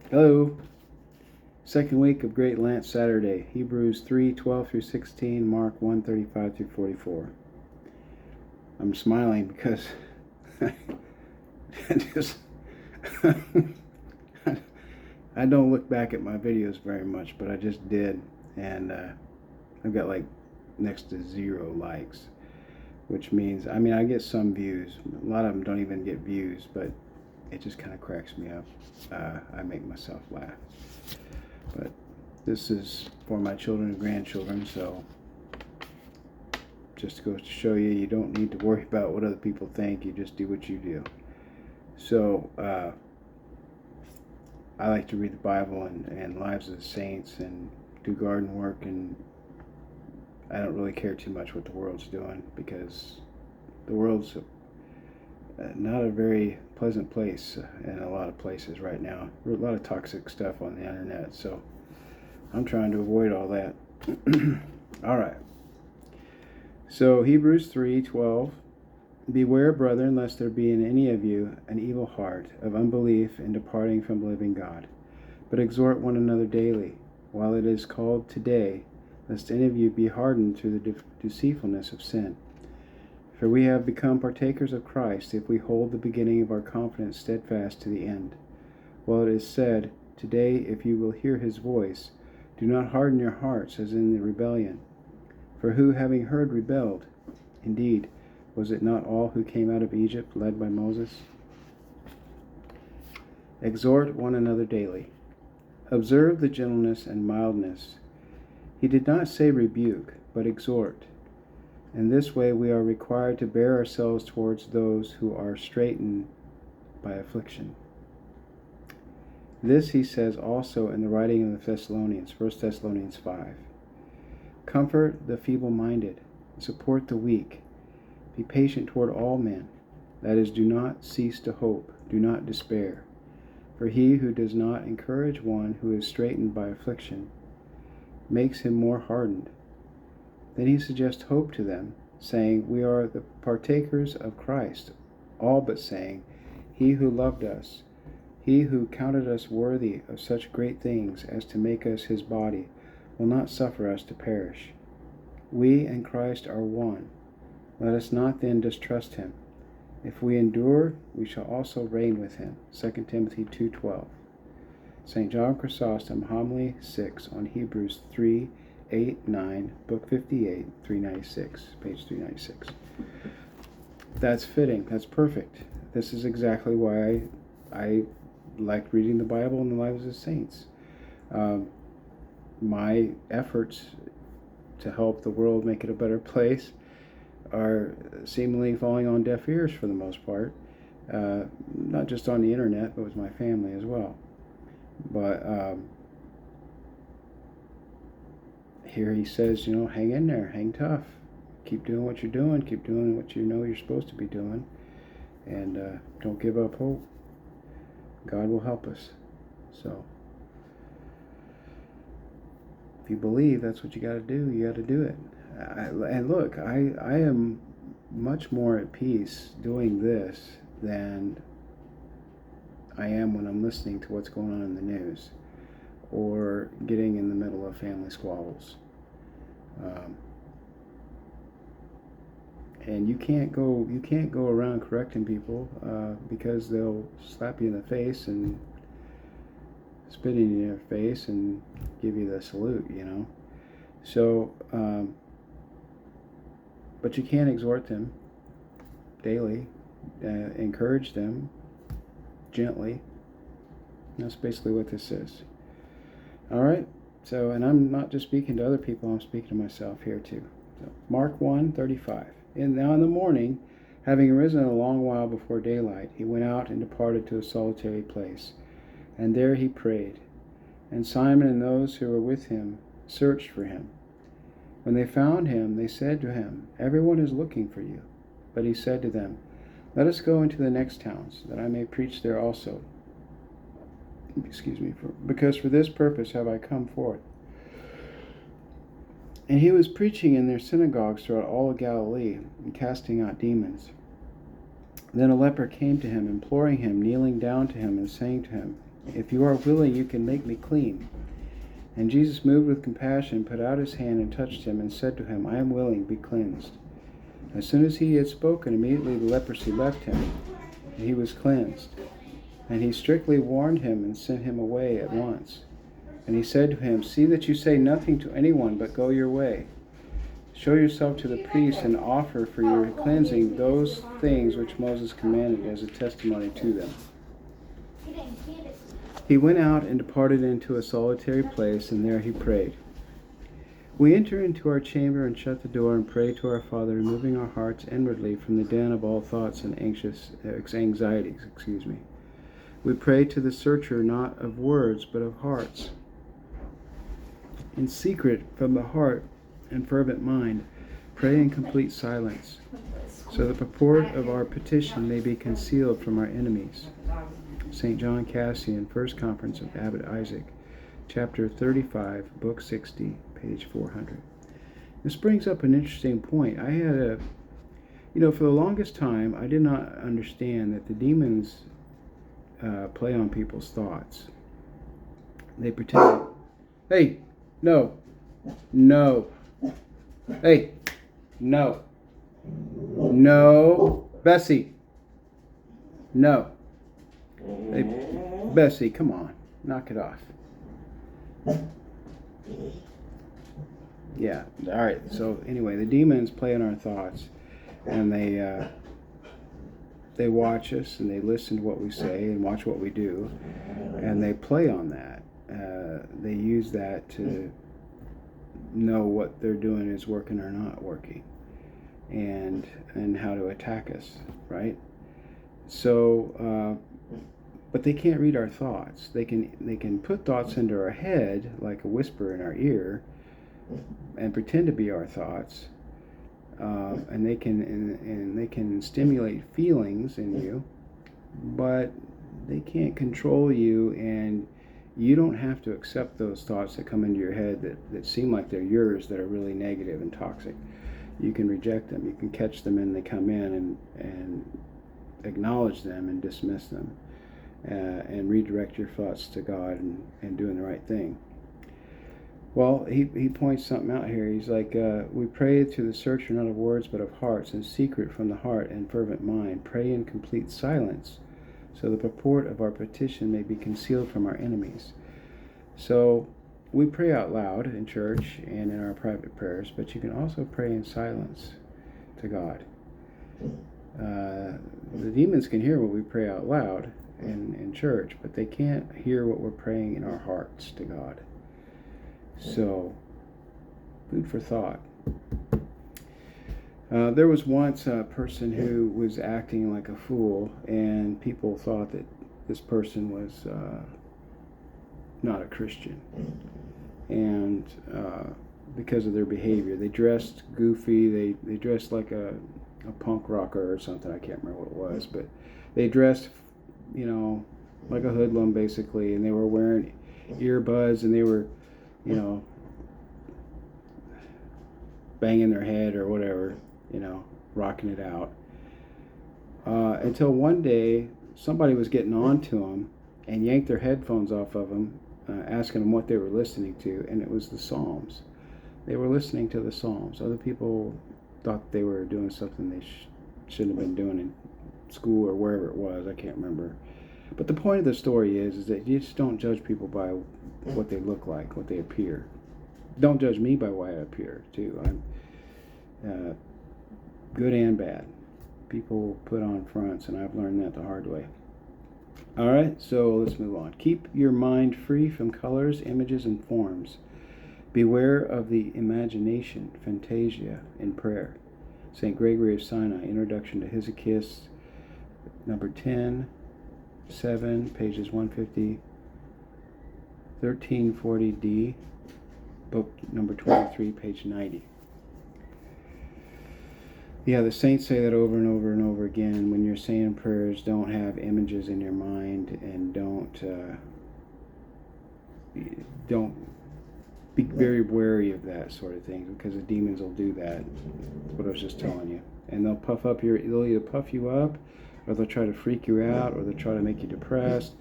Hello. Second week of Great Lent Saturday. Hebrews 3:12 through 16, Mark 1:35 through 44. I'm smiling because I just I don't look back at my videos very much, but I just did, and I've got like next to 0 likes, which means I get some views. A lot of them don't even get views, but it just kind of cracks me up. I make myself laugh. But this is for my children and grandchildren, so just goes to show you, you don't need to worry about what other people think. You just do what you do. So I like to read the Bible and lives of the saints and do garden work, and I don't really care too much what the world's doing, because the world's not a very pleasant place in a lot of places right now. A lot of toxic stuff on the internet, so I'm trying to avoid all that. All right. So Hebrews 3:12, beware, brethren, lest there be in any of you an evil heart of unbelief in departing from the living God. But exhort one another daily, while it is called today, lest any of you be hardened through the deceitfulness of sin. For we have become partakers of Christ, if we hold the beginning of our confidence steadfast to the end. Well, it is said, today, if you will hear his voice, do not harden your hearts as in the rebellion. For who, having heard, rebelled? Indeed, was it not all who came out of Egypt led by Moses? Exhort one another daily. Observe the gentleness and mildness. He did not say rebuke, but exhort. In this way we are required to bear ourselves towards those who are straitened by affliction. This he says also in the writing of the Thessalonians, 1 Thessalonians 5. Comfort the feeble-minded, support the weak, be patient toward all men. That is, do not cease to hope, do not despair. For he who does not encourage one who is straitened by affliction makes him more hardened. Then he suggests hope to them, saying, we are the partakers of Christ, all but saying, he who loved us, he who counted us worthy of such great things as to make us his body, will not suffer us to perish. We and Christ are one. Let us not then distrust him. If we endure, we shall also reign with him. 2 Timothy 2:12. St. John Chrysostom, Homily 6 on Hebrews 3, 8, 9, Book 58, 396, page 396. That's fitting. That's perfect. This is exactly why I like reading the Bible and the lives of the saints. My efforts to help the world make it a better place are seemingly falling on deaf ears for the most part. Not just on the internet, but with my family as well. But here he says, hang in there, hang tough, keep doing what you're doing, keep doing what you know you're supposed to be doing, and don't give up hope. God will help us. So if you believe, that's what you got to do. You got to do it. And look, I am much more at peace doing this than I am when I'm listening to what's going on in the news or getting in the middle of family squabbles. And you can't go around correcting people because they'll slap you in the face and spit in your face and give you the salute, So, but you can exhort them daily, encourage them gently. That's basically what this is. All right. So, and I'm not just speaking to other people, I'm speaking to myself here too. So, Mark 1:35. And now in the morning, having arisen a long while before daylight, he went out and departed to a solitary place. And there he prayed. And Simon and those who were with him searched for him. When they found him, they said to him, everyone is looking for you. But he said to them, let us go into the next towns, that I may preach there also. Because for this purpose have I come forth. And he was preaching in their synagogues throughout all of Galilee, and casting out demons. Then a leper came to him, imploring him, kneeling down to him, and saying to him, If you are willing, you can make me clean." And Jesus, moved with compassion, put out his hand and touched him, and said to him, "I am willing, be cleansed." As soon as he had spoken, immediately the leprosy left him, and he was cleansed. And he strictly warned him and sent him away at once. And he said to him, "See that you say nothing to anyone, but go your way. Show yourself to the priest and offer for your cleansing those things which Moses commanded as a testimony to them." He went out and departed into a solitary place, and there he prayed. We enter into our chamber and shut the door and pray to our Father, removing our hearts inwardly from the den of all thoughts and anxieties. We pray to the searcher not of words, but of hearts. In secret, from the heart and fervent mind, pray in complete silence, so the purport of our petition may be concealed from our enemies. St. John Cassian, First Conference of Abbot Isaac, Chapter 35, Book 60, page 400. This brings up an interesting point. I had for the longest time, I did not understand that the demons play on people's thoughts. They pretend, "Hey, no, hey, no, Bessie, no, hey, Bessie, come on, knock it off." Yeah, all right. So anyway, the demons play on our thoughts, and they watch us and they listen to what we say and watch what we do, and they play on that. They use that to know what they're doing is working or not working, and how to attack us, right? So, but they can't read our thoughts. They can put thoughts into our head like a whisper in our ear, and pretend to be our thoughts. And they can stimulate feelings in you, but they can't control you, and you don't have to accept those thoughts that come into your head that seem like they're yours, that are really negative and toxic. You can reject them. You can catch them and they come in, and acknowledge them and dismiss them, and redirect your thoughts to God and doing the right thing. Well, he points something out here. He's like, we pray to the searcher not of words but of hearts, in secret from the heart and fervent mind. Pray in complete silence, so the purport of our petition may be concealed from our enemies. So we pray out loud in church and in our private prayers, but you can also pray in silence to God. The demons can hear what we pray out loud in church, but they can't hear what we're praying in our hearts to God. So, food for thought. There was once a person who was acting like a fool, and people thought that this person was not a Christian. And because of their behavior, they dressed goofy, they dressed like a punk rocker or something, I can't remember what it was, but they dressed, like a hoodlum basically, and they were wearing earbuds, and they were banging their head or whatever, rocking it out. Until one day, somebody was getting on to them and yanked their headphones off of them, asking them what they were listening to, and it was the Psalms. They were listening to the Psalms. Other people thought they were doing something they shouldn't have been doing in school or wherever it was, I can't remember. But the point of the story is that you just don't judge people by what they look like, what they appear. Don't judge me by why I appear, too. I'm good and bad. People put on fronts, and I've learned that the hard way. All right, so let's move on. Keep your mind free from colors, images, and forms. Beware of the imagination, fantasia, in prayer. St. Gregory of Sinai, Introduction to Hesychus, number 10, 7, pages 150, 1340D, book number 23, page 90. Yeah, the saints say that over and over and over again. When you're saying prayers, don't have images in your mind, and don't be very wary of that sort of thing, because the demons will do that. That's what I was just telling you. And they'll they'll either puff you up, or they'll try to freak you out, or they'll try to make you depressed.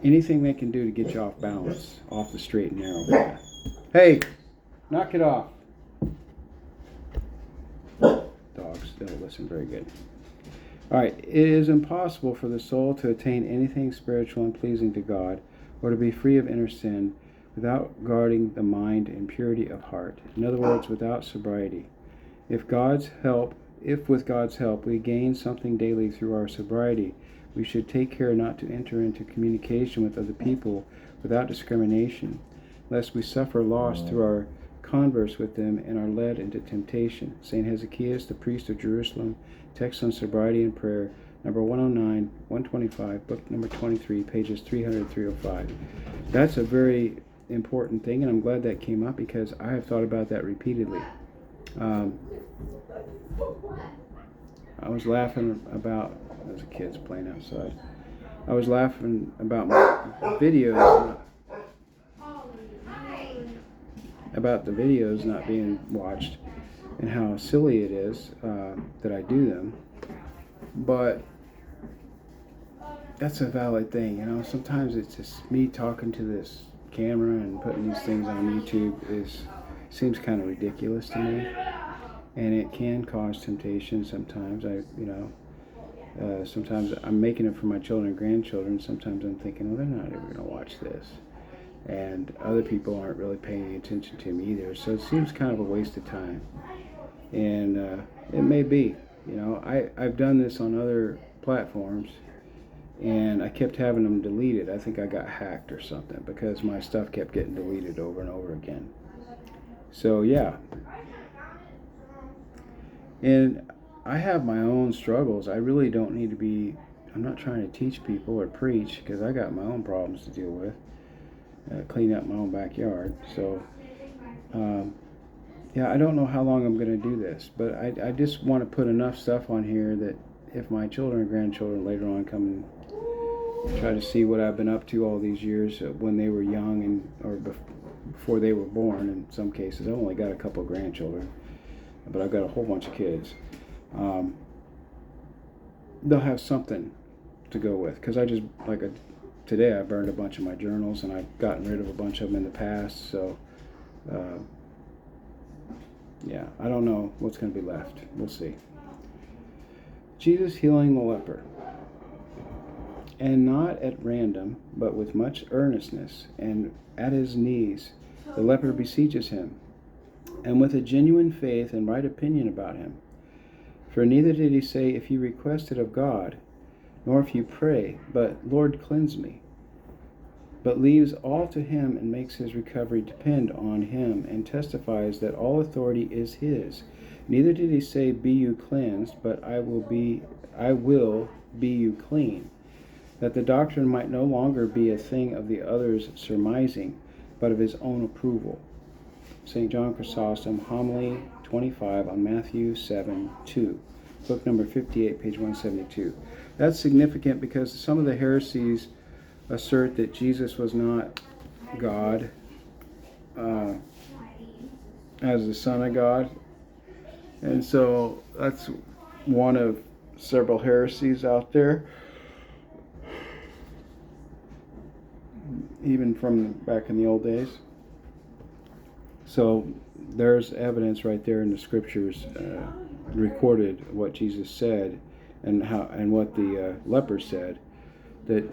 anything they can do to get you off balance, off the straight and narrow path. Hey, knock it off. Dogs don't listen very good. All right, it is impossible for the soul to attain anything spiritual and pleasing to God, or to be free of inner sin, without guarding the mind and purity of heart. In other words, without sobriety. If with God's help we gain something daily through our sobriety, we should take care not to enter into communication with other people without discrimination, lest we suffer loss through our converse with them and are led into temptation. St. Hezekiah, the priest of Jerusalem, text on sobriety and prayer, number 109, 125, book number 23, pages 300 305. That's a very important thing, and I'm glad that came up because I have thought about that repeatedly. I was laughing about, as a kid's playing outside, I was laughing about my videos, about the videos not being watched and how silly it is that I do them. But that's a valid thing, you know. Sometimes it's just me talking to this camera and putting these things on YouTube seems kind of ridiculous to me, and it can cause temptation sometimes. Sometimes I'm making it for my children and grandchildren. Sometimes I'm thinking, well, they're not ever going to watch this, and other people aren't really paying attention to me either. So it seems kind of a waste of time, and it may be. You know, I've done this on other platforms, and I kept having them deleted. I think I got hacked or something because my stuff kept getting deleted over and over again. So yeah, and I have my own struggles. I really don't need to be, I'm not trying to teach people or preach because I got my own problems to deal with, clean up my own backyard. So yeah, I don't know how long I'm going to do this, but I just want to put enough stuff on here that if my children and grandchildren later on come and try to see what I've been up to all these years when they were young or before they were born, in some cases. I've only got a couple of grandchildren, but I've got a whole bunch of kids. They'll have something to go with, because today I burned a bunch of my journals, and I've gotten rid of a bunch of them in the past, so yeah, I don't know what's going to be left. We'll see. Jesus healing the leper. And not at random, but with much earnestness, and at his knees, the leper beseeches him, and with a genuine faith and right opinion about him. For neither did he say, if you request it of God, nor if you pray, but Lord, cleanse me, but leaves all to him and makes his recovery depend on him, and testifies that all authority is his. Neither did he say, be you cleansed, but I will be you clean, that the doctrine might no longer be a thing of the other's surmising, but of his own approval. St. John Chrysostom, Homily 25 on Matthew 7:2, book number 58, page 172. That's significant because some of the heresies assert that Jesus was not God as the Son of God. And so that's one of several heresies out there, even from back in the old days. So there's evidence right there in the scriptures recorded what Jesus said and what the leper said that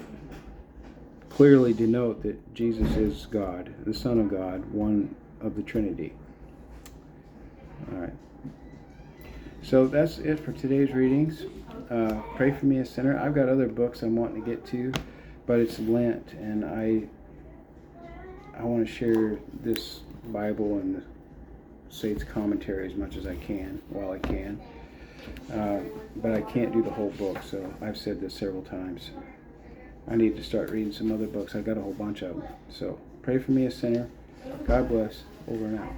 clearly denote that Jesus is God, the Son of God, one of the Trinity. All right. So that's it for today's readings. Pray for me, a sinner. I've got other books I'm wanting to get to, but it's Lent, and I want to share this Bible and the Saints' commentary as much as I can, while I can. But I can't do the whole book, so I've said this several times. I need to start reading some other books. I've got a whole bunch of them. So pray for me, a sinner. God bless. Over and out.